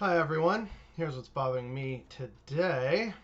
Hi everyone, here's what's bothering me today.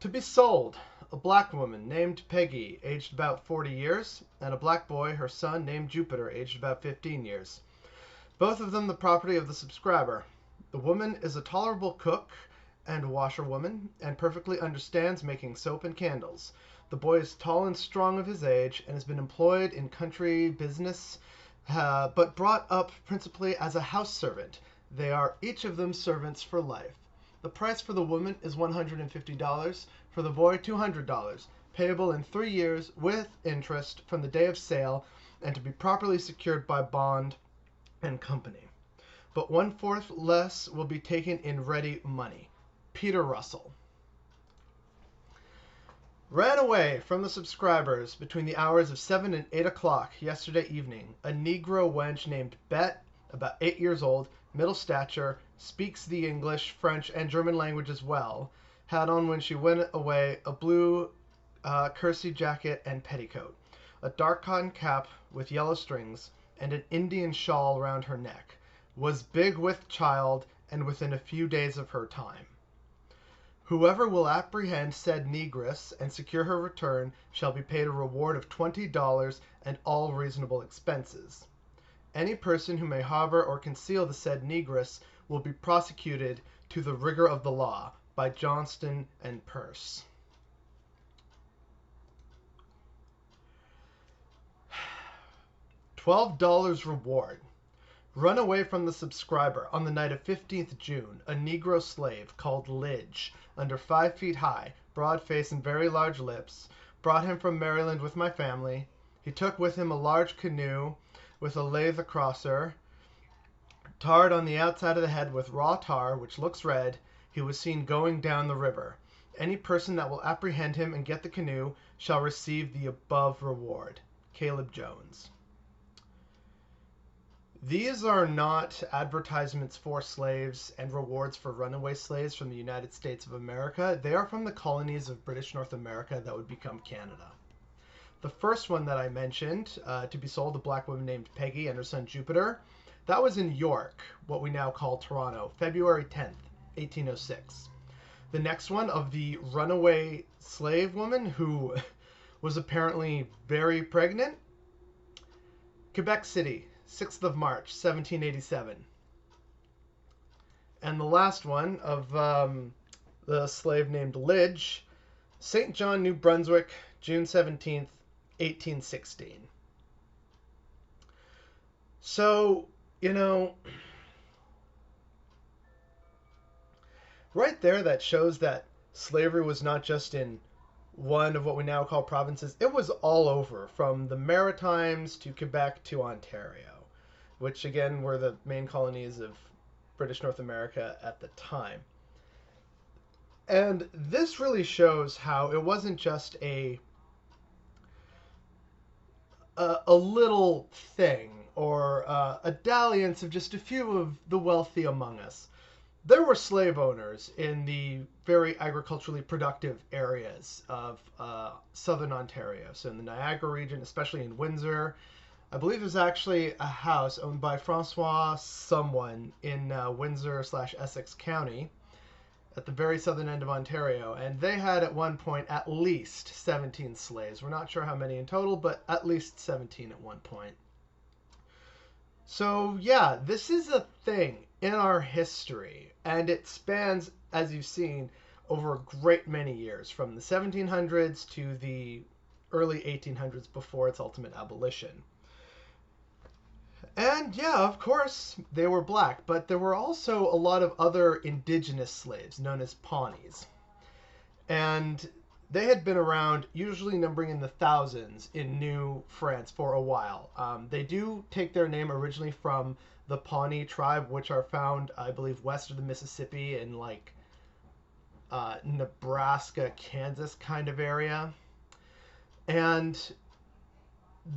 To be sold, a black woman named Peggy, aged about 40 years, and a black boy, her son, named Jupiter, aged about 15 years. Both of them the property of the subscriber. The woman is a tolerable cook and washerwoman, and perfectly understands making soap and candles. The boy is tall and strong of his age, and has been employed in country business, but brought up principally as a house servant. They are each of them servants for life. The price for the woman is $150, for the boy $200, payable in 3 years with interest from the day of sale, and to be properly secured by bond and company. But 1/4 less will be taken in ready money. Peter Russell. Ran away from the subscribers between the hours of 7 and 8 o'clock yesterday evening. A Negro wench named Bet, about 8 years old, middle stature, speaks the English, French, and German languages well. Had on when she went away a blue kersey jacket and petticoat, a dark cotton cap with yellow strings, and an Indian shawl round her neck. Was big with child, and within a few days of her time. Whoever will apprehend said negress and secure her return shall be paid a reward of $20 and all reasonable expenses. Any person who may harbor or conceal the said negress will be prosecuted to the rigor of the law. By Johnston and Peirce. $12 reward. Run away from the subscriber on the night of 15th June, a Negro slave called Lidge, under 5 feet high, broad face and very large lips. Brought him from Maryland with my family. He took with him a large canoe with a lathe across her, tarred on the outside of the head with raw tar, which looks red. He was seen going down the river. Any person that will apprehend him and get the canoe shall receive the above reward. Caleb Jones. These are not advertisements for slaves and rewards for runaway slaves from the United States of America. They are from the colonies of British North America that would become Canada. The first one that I mentioned, to be sold, a black woman named Peggy and her son Jupiter, that was in York, what we now call Toronto, February 10th, 1806. The next one, of the runaway slave woman who was apparently very pregnant, Quebec City, 6th of March, 1787. And the last one, of the slave named Lidge, St. John, New Brunswick, June 17th, 1816. So, right there, that shows that slavery was not just in one of what we now call provinces. It was all over, from the Maritimes to Quebec to Ontario, which again were the main colonies of British North America at the time. And this really shows how it wasn't just a little thing, or a dalliance of just a few of the wealthy among us. There were slave owners in the very agriculturally productive areas of southern Ontario. So in the Niagara region, especially in Windsor. I believe there's actually a house owned by Francois someone in Windsor/Essex County at the very southern end of Ontario. And they had at one point at least 17 slaves. We're not sure how many in total, but at least 17 at one point. So yeah, this is a thing in our history, and it spans, as you've seen, over a great many years, from the 1700s to the early 1800s before its ultimate abolition. And yeah, of course, they were black, but there were also a lot of other indigenous slaves known as Pawnees. And they had been around, usually numbering in the thousands, in New France for a while. They do take their name originally from the Pawnee tribe, which are found, I believe, west of the Mississippi in like Nebraska, Kansas kind of area. And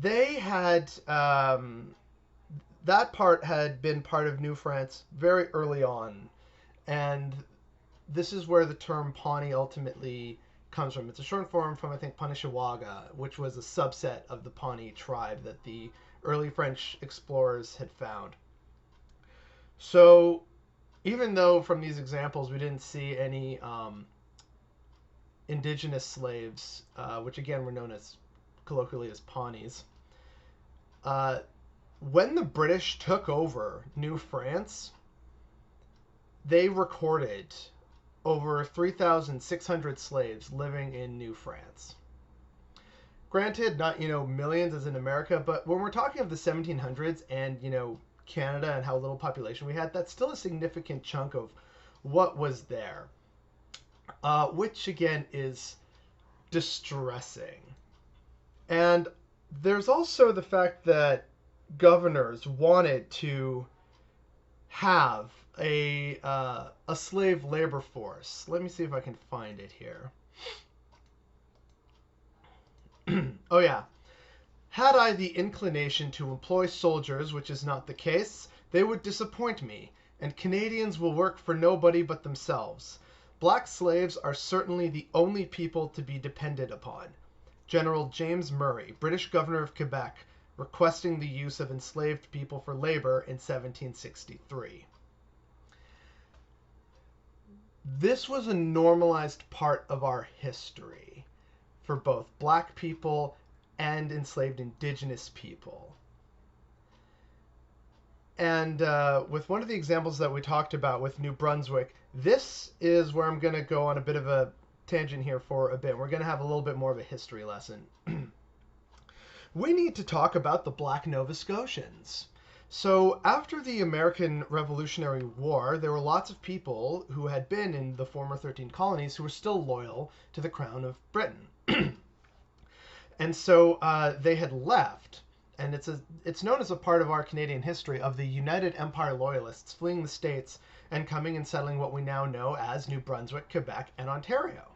they had, that part had been part of New France very early on. And this is where the term Pawnee ultimately comes from. It's a short form from, I think, Panishawaga, which was a subset of the Pawnee tribe that the early French explorers had found. So even though from these examples we didn't see any indigenous slaves, which again were known as colloquially as Pawnees. Uh, when the British took over New France, they recorded over 3,600 slaves living in New France. Granted, not, millions as in America, but when we're talking of the 1700s and, Canada and how little population we had, that's still a significant chunk of what was there, which again is distressing. And there's also the fact that governors wanted to have a slave labor force. Let me see if I can find it here. Oh yeah. Had I the inclination to employ soldiers, which is not the case, they would disappoint me, and Canadians will work for nobody but themselves. Black slaves are certainly the only people to be depended upon. General James Murray, British Governor of Quebec, requesting the use of enslaved people for labor in 1763. This was a normalized part of our history for both black people and enslaved indigenous people. And with one of the examples that we talked about with New Brunswick, this is where I'm going to go on a bit of a tangent here for a bit. We're going to have a little bit more of a history lesson. We need to talk about the Black Nova Scotians. So after the American Revolutionary War, there were lots of people who had been in the former 13 colonies who were still loyal to the Crown of Britain. And so they had left, and it's known as a part of our Canadian history of the United Empire Loyalists fleeing the States and coming and settling what we now know as New Brunswick, Quebec, and Ontario.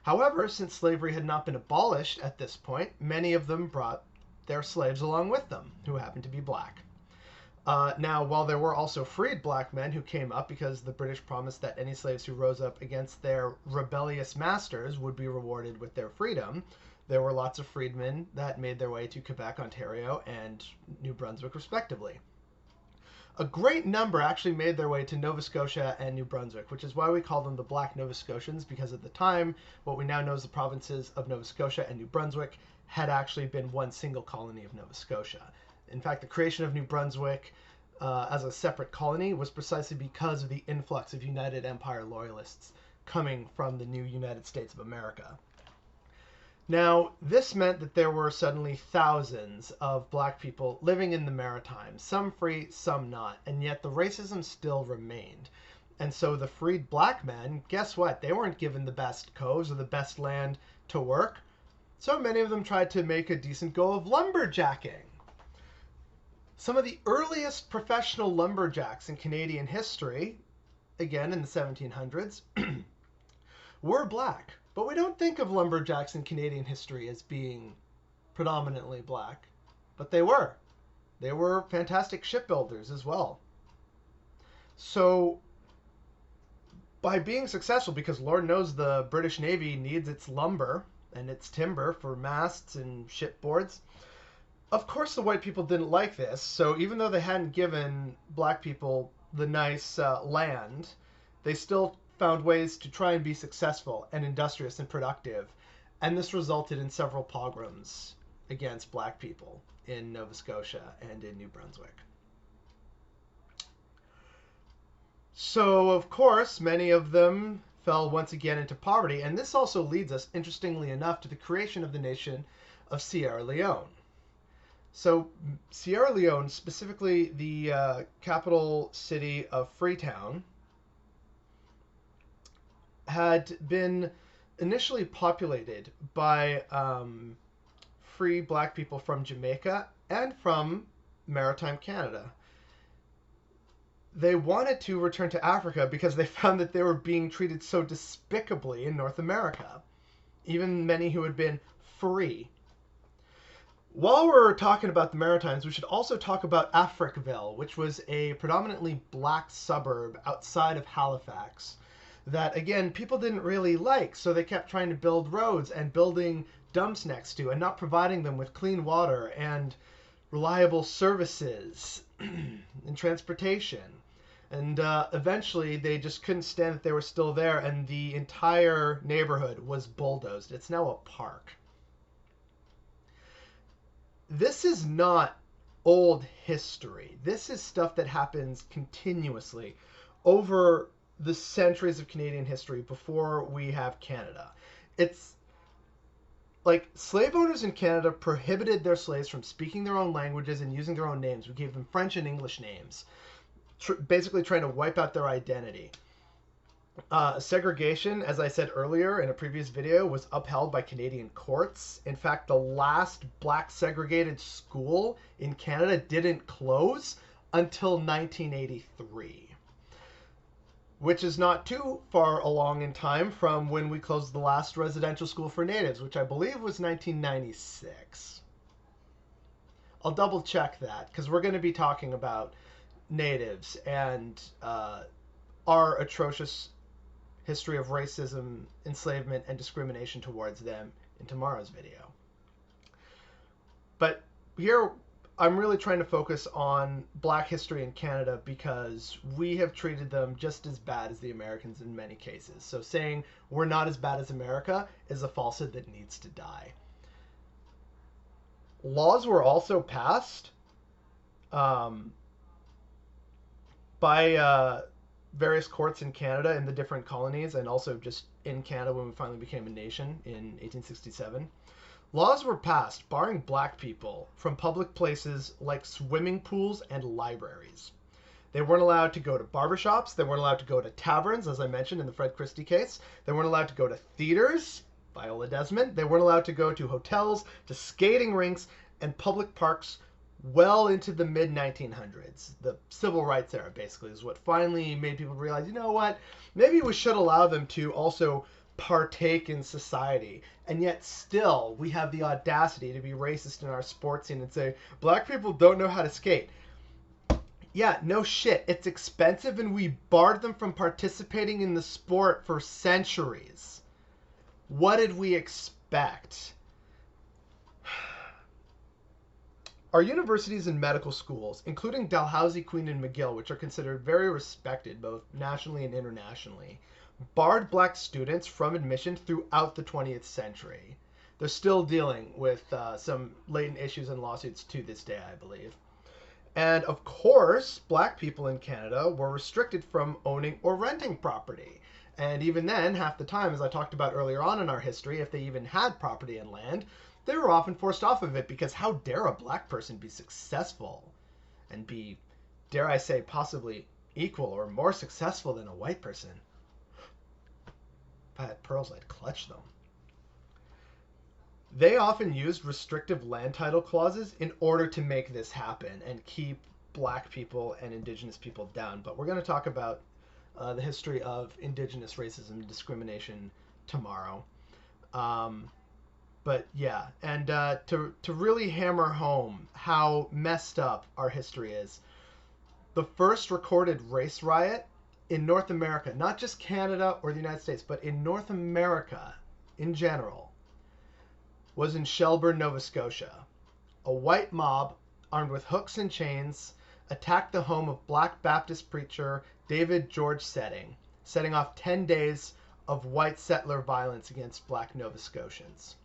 However, since slavery had not been abolished at this point, many of them brought their slaves along with them, who happened to be black. Now, while there were also freed black men who came up because the British promised that any slaves who rose up against their rebellious masters would be rewarded with their freedom, there were lots of freedmen that made their way to Quebec, Ontario, and New Brunswick, respectively. A great number actually made their way to Nova Scotia and New Brunswick, which is why we call them the Black Nova Scotians, because at the time, what we now know as the provinces of Nova Scotia and New Brunswick had actually been one single colony of Nova Scotia. In fact, the creation of New Brunswick as a separate colony was precisely because of the influx of United Empire Loyalists coming from the new United States of America. Now, this meant that there were suddenly thousands of black people living in the Maritimes, some free, some not, and yet the racism still remained. And so the freed black men, guess what? They weren't given the best coves or the best land to work, so many of them tried to make a decent go of lumberjacking. Some of the earliest professional lumberjacks in Canadian history, again in the 1700s, were black. But we don't think of lumberjacks in Canadian history as being predominantly black. But they were. They were fantastic shipbuilders as well. So by being successful, because Lord knows the British Navy needs its lumber and its timber for masts and shipboards, of course the white people didn't like this. So even though they hadn't given black people the nice land, they still found ways to try and be successful and industrious and productive. And this resulted in several pogroms against black people in Nova Scotia and in New Brunswick. So, of course, many of them fell once again into poverty. And this also leads us, interestingly enough, to the creation of the nation of Sierra Leone. So Sierra Leone, specifically the capital city of Freetown, had been initially populated by free black people from Jamaica and from maritime Canada. They wanted to return to Africa because they found that they were being treated so despicably in North America, even many who had been free. While we're talking about the Maritimes, we should also talk about Africville, which was a predominantly black suburb outside of Halifax that, again, people didn't really like, so they kept trying to build roads and building dumps next to and not providing them with clean water and reliable services and transportation. And eventually, they just couldn't stand that they were still there, and the entire neighborhood was bulldozed. It's now a park. This is not old history. This is stuff that happens continuously over the centuries of Canadian history before we have Canada. It's like slave owners in Canada prohibited their slaves from speaking their own languages and using their own names. We gave them French and English names, basically trying to wipe out their identity. Segregation, as I said earlier in a previous video, was upheld by Canadian courts. In fact, the last black segregated school in Canada didn't close until 1983, which is not too far along in time from when we closed the last residential school for natives, which I believe was 1996. I'll double check that because we're going to be talking about natives and our atrocious history of racism, enslavement, and discrimination towards them in tomorrow's video. But here, I'm really trying to focus on black history in Canada because we have treated them just as bad as the Americans in many cases. So saying we're not as bad as America is a falsehood that needs to die. Laws were also passed by various courts in Canada in the different colonies, and also just in Canada when we finally became a nation in 1867. Laws were passed barring black people from public places like swimming pools and libraries. They weren't allowed to go to barbershops. They weren't allowed to go to taverns, as I mentioned in the Fred Christie case. They weren't allowed to go to theaters, Viola Desmond. They weren't allowed to go to hotels, to skating rinks, and public parks well into the mid-1900s. The civil rights era, basically, is what finally made people realize, you know what, maybe we should allow them to also partake in society. And yet still, we have the audacity to be racist in our sports scene and say, black people don't know how to skate. Yeah, no shit. It's expensive, and we barred them from participating in the sport for centuries. What did we expect? Our universities and medical schools, including Dalhousie, Queen, and McGill, which are considered very respected both nationally and internationally, barred black students from admission throughout the 20th century. They're still dealing with some latent issues and lawsuits to this day, I believe. And of course, black people in Canada were restricted from owning or renting property. And even then, half the time, as I talked about earlier on in our history, if they even had property and land, they were often forced off of it because how dare a black person be successful and be, dare I say, possibly equal or more successful than a white person? If I had pearls, I'd clutch them. They often used restrictive land title clauses in order to make this happen and keep black people and indigenous people down. But we're going to talk about the history of indigenous racism and discrimination tomorrow. But yeah, and to really hammer home how messed up our history is, the first recorded race riot in North America, not just Canada or the United States, but in North America in general, was in Shelburne, Nova Scotia. A white mob armed with hooks and chains attacked the home of Black Baptist preacher David George Setting, setting off 10 days of white settler violence against black Nova Scotians.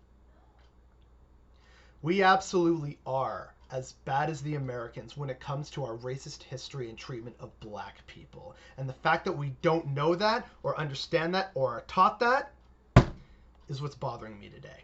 We absolutely are as bad as the Americans when it comes to our racist history and treatment of black people. And the fact that we don't know that or understand that or are taught that is what's bothering me today.